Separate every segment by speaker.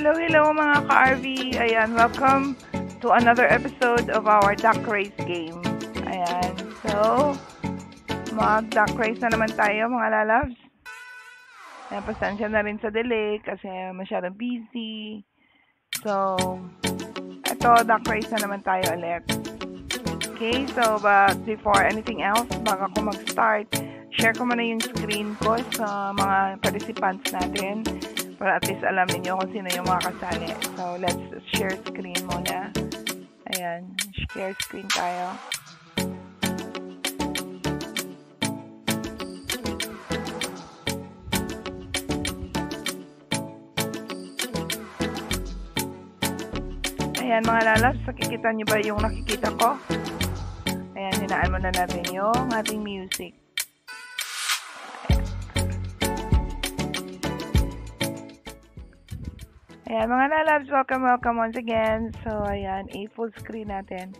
Speaker 1: Hello mga ka-RV. Ayan, welcome to another episode of our duck race game. Ayan, so mag-duck race na naman tayo mga lalabs. Ayan, pasensya na rin sa delay kasi masyadong busy. So, ito, duck race na naman tayo ulit. Okay, so but before anything else, bago ako mag-start, share ko muna yung screen ko sa mga participants natin para at least alam niyo kung sino yung mga kasali. So, let's share screen muna. Ayan, share screen tayo. Ayan mga lalabs, nakikita niyo ba yung nakikita ko? Ayan, hinaan muna natin yung ating music. Ayan mga lalabs, welcome once again. So ayan, full screen natin.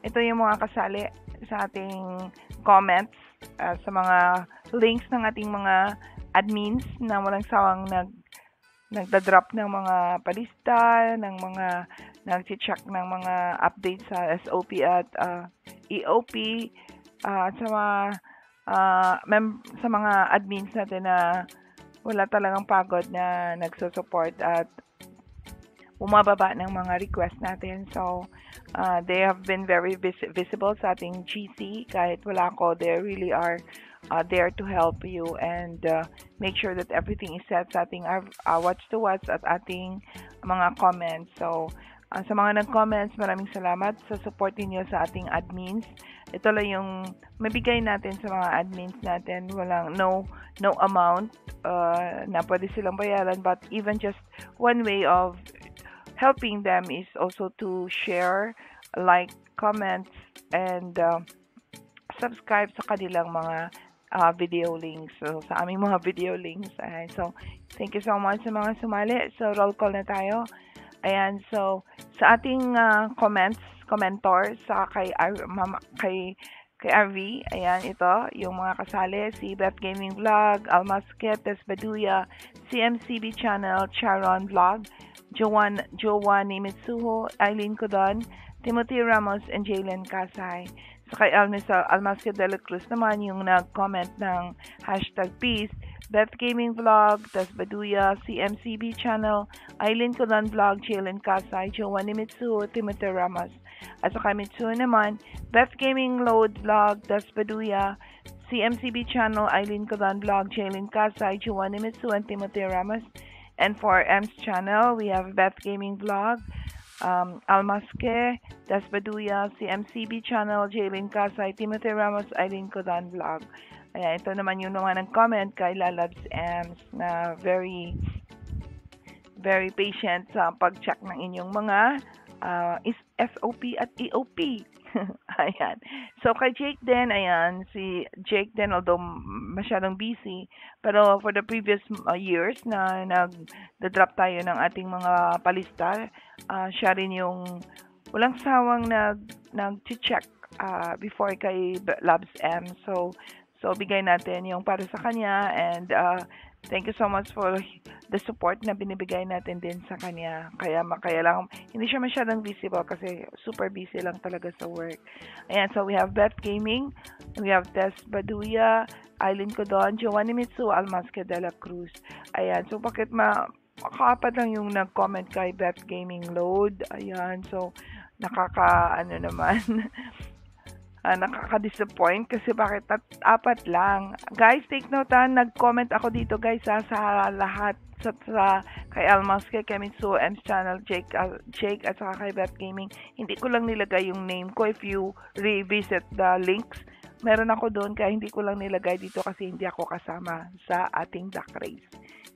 Speaker 1: Ito yung mga kasali sa ating comments, sa mga links ng ating mga admins na walang sawang nagda-drop ng mga palista, ng mga nag-check ng mga updates sa SOP at EOP, at sa mga admins natin na wala talagang pagod na nagsusupport at bumababa ng mga request natin. So, they have been very visible sa ating GC. Kahit wala ako, they really are there to help you and make sure that everything is set sa ating watch to watch at ating mga comments. So, sa mga nag-comments, maraming salamat sa support niyo sa ating admins. Ito lang yung mabigay natin sa mga admins natin. Walang no amount na pwede silang bayaran, but even just one way of helping them is also to share, like, comments, and subscribe sa kanilang mga video links. So, sa aming mga video links. Ayan. So, thank you so much sa mga sumali. So, roll call na tayo. Ayan. So, sa ating commentor, sa kay RV, ayan, ito, yung mga kasali, si Beth Gaming Vlog, Almasket, Desbaduya, CMCB Channel, Charon Vlog, Jowan Nimitsuho, Eileen Codon, Timothy Ramos, and Jalen Kasay. So kay Almasket de la Cruz naman yung nag-comment ng #peace, Beth Gaming Vlog, Desbaduya, CMCB Channel, Eileen Codon Vlog, Jalen Kasay, Jowan Nimitsuho, Timothy Ramos. At sa kay Mitsuho naman, Beth Gaming Load Vlog, Desbaduya, CMCB Channel, Eileen Codon Vlog, Jalen Kasay, Jowan Nimitsuho, and Timothy Ramos. And for M's channel, we have Beth Gaming Vlog, Almasque, Desbaduya, CMCB Channel, Jalen Kasay, Timothy Ramos, Eileen Codon Vlog. Ayan, ito naman yung naman nag-comment kay Lalabs M's na very, very patient sa pag-check ng inyong mga SOP at EOP. Ayan. So, kay Jake din, ayan, si Jake din, although masyadong busy, pero for the previous years na nag-drop tayo ng ating mga palista, siya rin yung walang sawang nag-check before kay Labs M. So, bigay natin yung para sa kanya and thank you so much for the support na binibigay natin din sa kanya. Kaya lang, hindi siya masyadong visible kasi super busy lang talaga sa work. Ayan, so we have Beth Gaming, we have Tess Baduya, Eileen Codon, Giovanni Mitsu, Almasque de la Cruz. Ayan, so bakit makaapat lang yung nag-comment kay Beth Gaming Load. Ayan, so nakaka-disappoint kasi bakit apat lang. Guys, take note nag-comment ako dito guys sa lahat sa kay Almasque, kay Mitsuo, M's channel, Jake at saka kay Beth Gaming. Hindi ko lang nilagay yung name ko. If you revisit the links, meron ako doon kaya hindi ko lang nilagay dito kasi hindi ako kasama sa ating duck race.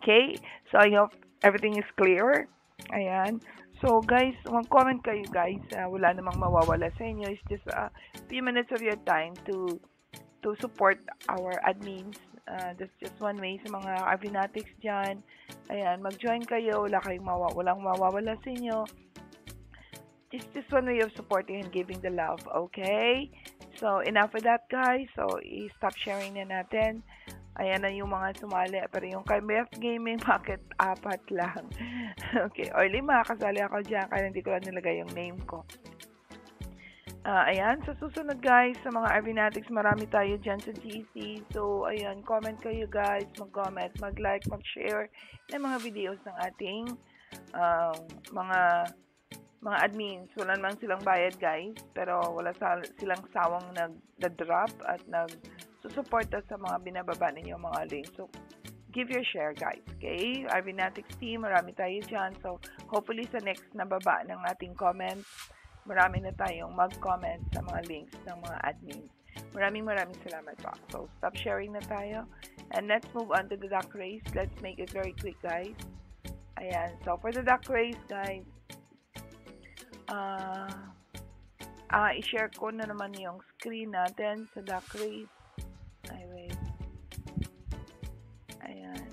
Speaker 1: Okay? So I hope everything is clear. Ayan. So guys, mag-comment kayo guys. Wala namang mawawala sa inyo. It's just a few minutes of your time to support our admins. That's just one way sa mga Arvinatics dyan. Ayan, mag-join kayo. Walang mawawala sa inyo. It's just one way of supporting and giving the love. Okay? So enough with that guys. So i-stop sharing na natin. Ayan na yung mga sumali. Pero yung kay Beth Gaming, bakit 4 lang? Okay, or 5, kasali ako dyan, kaya hindi ko lang nilagay yung name ko. Ayan, sa susunod guys, sa mga Arvinatics, marami tayo dyan sa GC. So, ayan, comment kayo guys, mag-comment, mag-like, mag-share ng mga videos ng ating uh, mga mga admins. Wala naman silang bayad guys, pero wala silang sawang nag-drop at nag-susuporta sa mga binababa ninyo mga links. So, give your share guys, okay? Arvinatics team, marami tayo dyan. So, hopefully sa next na baba ng ating comments, marami na tayong mag-comment sa mga links ng mga admins. Maraming salamat po. So, stop sharing na tayo. And let's move on to the duck race. Let's make it very quick, guys. Ayan. So, for the duck race, guys, i-share ko na naman yung screen natin sa duck race. Ay, wait. Ayan.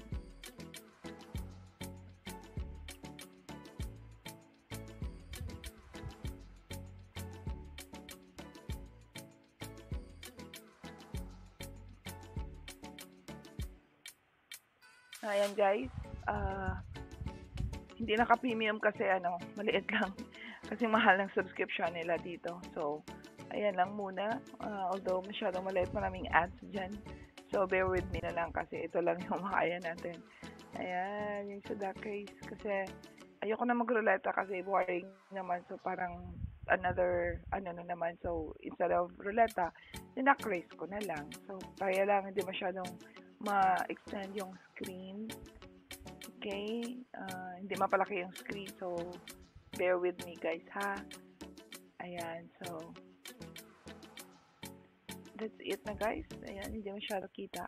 Speaker 1: Ayan guys, hindi naka-premium kasi maliit lang. Kasi mahal ng subscription nila dito. So, ayan lang muna. Although masyadong maliit, maraming ads dyan. So, bear with me na lang kasi ito lang yung makaya natin. Ayan, yung sa duck race. Kasi, ayoko na magruleta kasi boring naman. So, parang another, na naman. So, instead of ruleta, duck race ko na lang. So, kaya lang hindi masyadong ma-extend yung screen. Okay? Hindi mapalaki yung screen. So, bear with me guys, ha? Ayan. So, that's it na guys. Ayan, hindi masyado kita.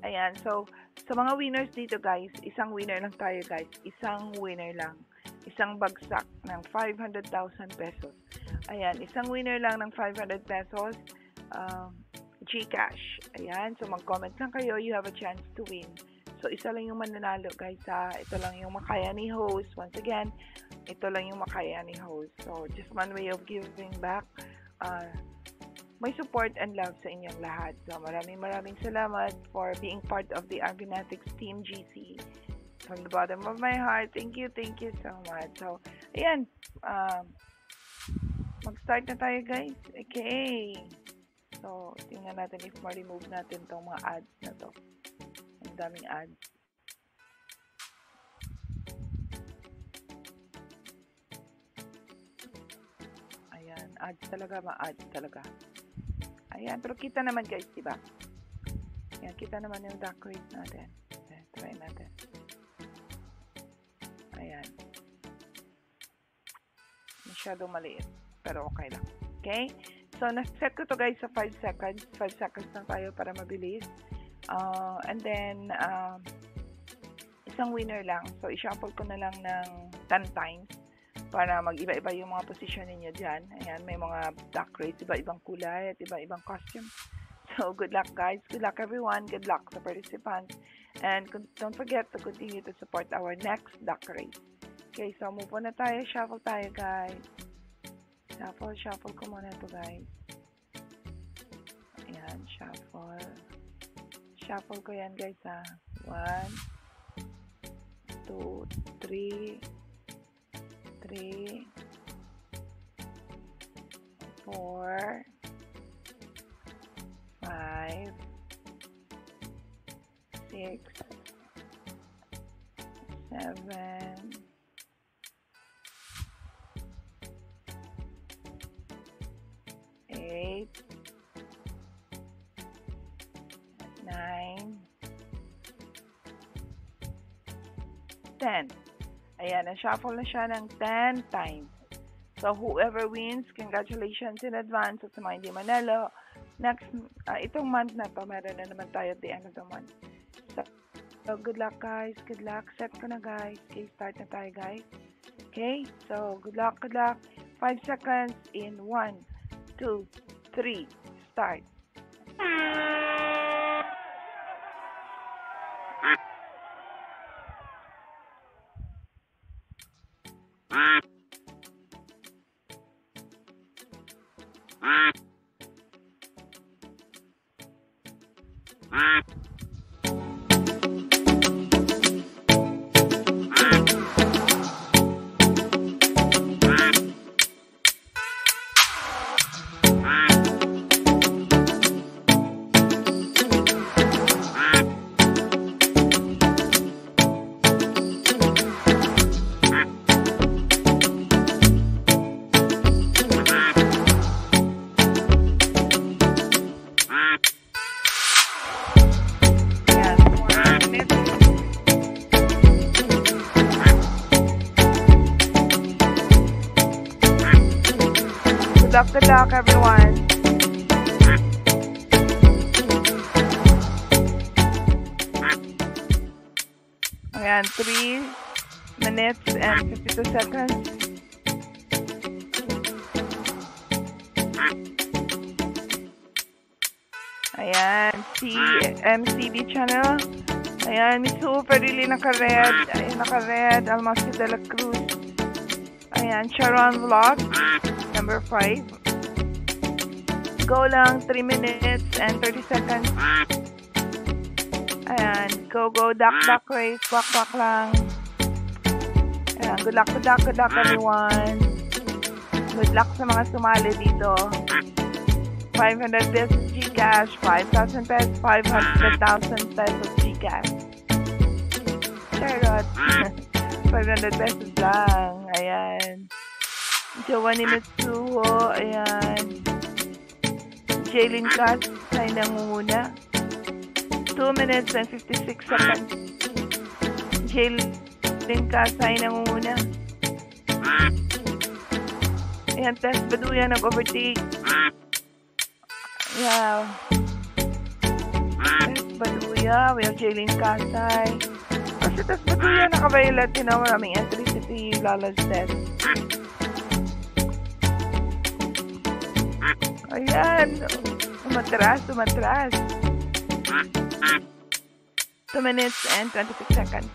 Speaker 1: Ayan. So, sa mga winners dito guys, isang winner lang tayo guys. Isang winner lang. Isang bagsak ng 500,000 pesos. Ayan. Isang winner lang ng 500 pesos. Gcash. Ayan. So, mag-comment lang kayo. You have a chance to win. So, isa lang yung mananalo, guys, ha. Ito lang yung makaya ni host. Once again, ito lang yung makaya ni host. So, just one way of giving back. May support and love sa inyong lahat. So, maraming salamat for being part of the Argonatics Team GC. From the bottom of my heart, thank you so much. So, ayan. Mag-start na tayo, guys. Okay. So, tingnan natin if ma-remove natin itong mga ads na to. Ang daming ads. Ayan, ads talaga, ma-ads talaga. Ayan, pero kita naman guys, diba? Ayan, kita naman yung duck race natin. Ayan, try natin. Ayan. Masyado maliit, pero okay lang. Okay? So, na-set ko to guys sa 5 seconds. 5 seconds lang tayo para mabilis. And then, isang winner lang. So, i-shuffle ko na lang ng 10 times para mag-iba-iba yung mga position ninyo dyan. Ayan, may mga duck race, iba-ibang kulay at iba-ibang costume. So, good luck guys. Good luck everyone. Good luck sa participants. And don't forget to continue to support our next duck race. Okay, so move on na tayo. Shuffle tayo guys. Shuffle ko muna ito guys. Ayan, shuffle. Shuffle ko yan guys ha. 1, 2, 3, 4, 5, 6, 7, 8, 9, 10. Ayan, na-shuffle na siya ng 10 times. So, whoever wins, congratulations in advance. At sa mga hindi manalo, next, itong month na to, meron na naman tayo at the end of the month. So, good luck guys. Good luck. Set ko na guys. Okay, start na tayo guys. Okay, so good luck. 5 seconds in 1, 2, 3, start. Good luck, everyone. Ayan, 3 minutes and 52 seconds. Ayan, CMCB channel. Ayan, Mitsuo Perili naka-red. Ayan, naka-red. Almasio de la Cruz. Ayan, Charon Vlog. Number 5. Go lang, 3 minutes and 30 seconds. Ayan, go, duck race, quack lang. Ayan, good luck everyone. Good luck sa mga sumali dito. 500 pesos Gcash, 5,000 pesos, 500,000 pesos Gcash. Charot. 500 pesos lang. Ayan. Giovanni Mitsuho, ayan. Jaylin Cas, ay nangunguna. 2 minutes and 56 seconds. Jaylin Cas, ay nangunguna. Ayan, Tess Baduya, nag-overtake. Yeah. Tess Baduya, we have Jaylin Kasay. Kasi Tess Baduya, naka-violet din ako naming entry si Lala's Tess. Ayan. Umatras. 2 minutes and 26 seconds.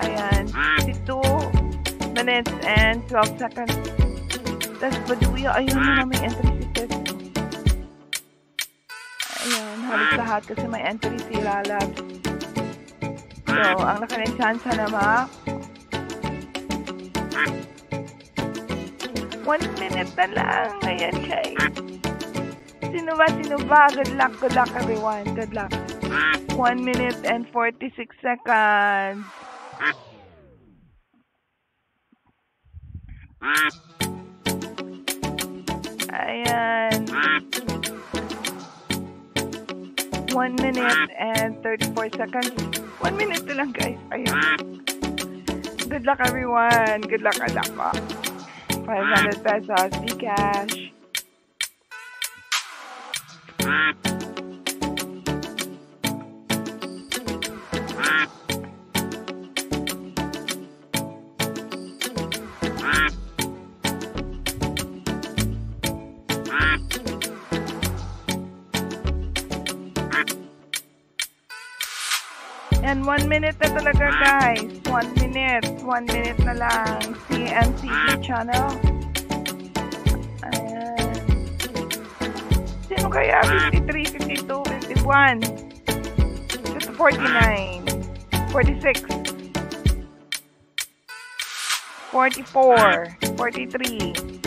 Speaker 1: Ayan. 52 minutes and 12 seconds. Tess Baduya. Ayun na may entry si Tess. Ayan. Halos lahat kasi may entry si Lalab. So, ang nakaling chance na 1 minute na lang. Ayan, guys. Sino ba? Good luck, everyone. Good luck. 1 minute and 46 seconds. Ayan. 1 minute and 34 seconds. 1 minute na lang, guys. Ayan. Good luck, everyone. Good luck po. 500 pesos Gcash. And 1 minute na talaga, guys. 1 minute. 1 minute na lang. CMCB channel. Ayan. Sino kaya? 53, 52, 51, 49, 46, 44, 43.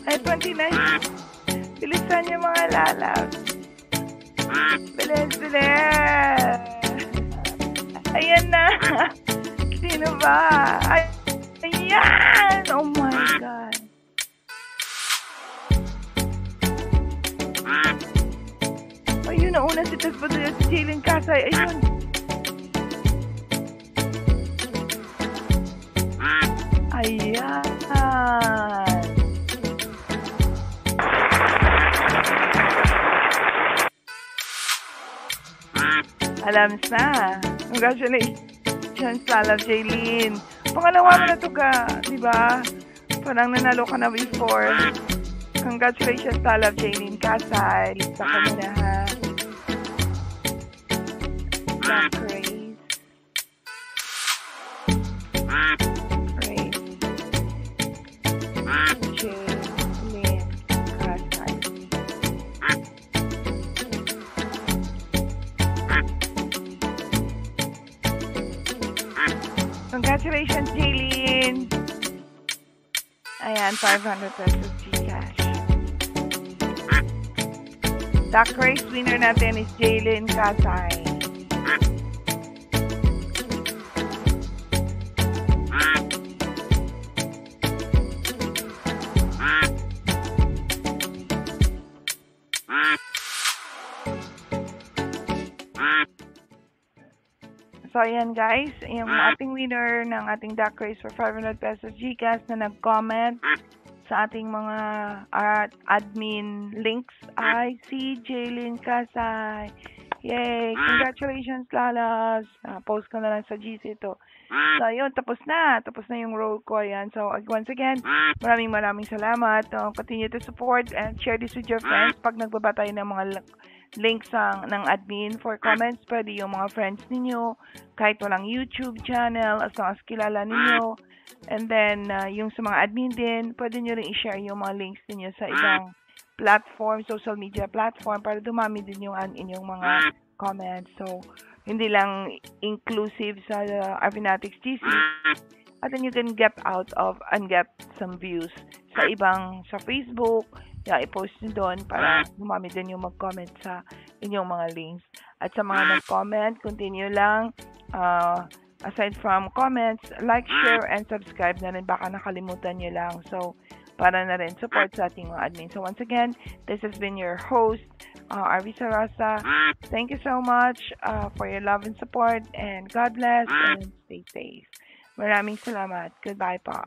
Speaker 1: Ay, 29. Bilisan niyo mga lalab. Bilis. Ayan na. Sino ba? Ayan! Oh my God. Ayun, nauna si Tess Baduya, si Jaylin Kasay. Ayun. Ayan. Alam na. Congratulations, Lala Jaylin. Pangalawa mo na to ka, di ba? Parang nanalo ka na before. Congratulations, Talab Jaylene Kasay. Lista ko muna ha. Jack Grace. Grace. Jaylene Kasay. Congratulations, Jaylene. Ayan, 500 pesos Gcash. Duck race winner natin is Jaylene Kasay. So, ayan guys, yung ating winner ng ating duck race for 500 pesos Gcash na nag-comment sa ating mga admin links ay si Jaylene Kasay. Yay! Congratulations, Lalas! Post ko na lang sa GC ito. So, ayun, tapos na. Tapos na yung roll ko. Ayan. So, once again, maraming salamat. Continue to support and share this with your friends. Pag nagbaba tayo ng mga links ng admin for comments, pwede yung mga friends ninyo, kahit walang YouTube channel, as long as kilala ninyo. And then, yung sa mga admin din, pwede nyo rin i-share yung mga links ninyo sa ibang platform, social media platform, para dumami din yung inyong mga comments. So, hindi lang inclusive sa Arvinatics GC, at then you can get out of and get some views sa Facebook. I-post nyo doon para dumami din yung mag-comment sa inyong mga links. At sa mga nag-comment, continue lang. Aside from comments, like, share, and subscribe na rin. Baka nakalimutan nyo lang. So, para na rin support sa ating mga admin. So, once again, this has been your host, Arvi Sarasa. Thank you so much for your love and support. And God bless and stay safe. Maraming salamat. Goodbye po.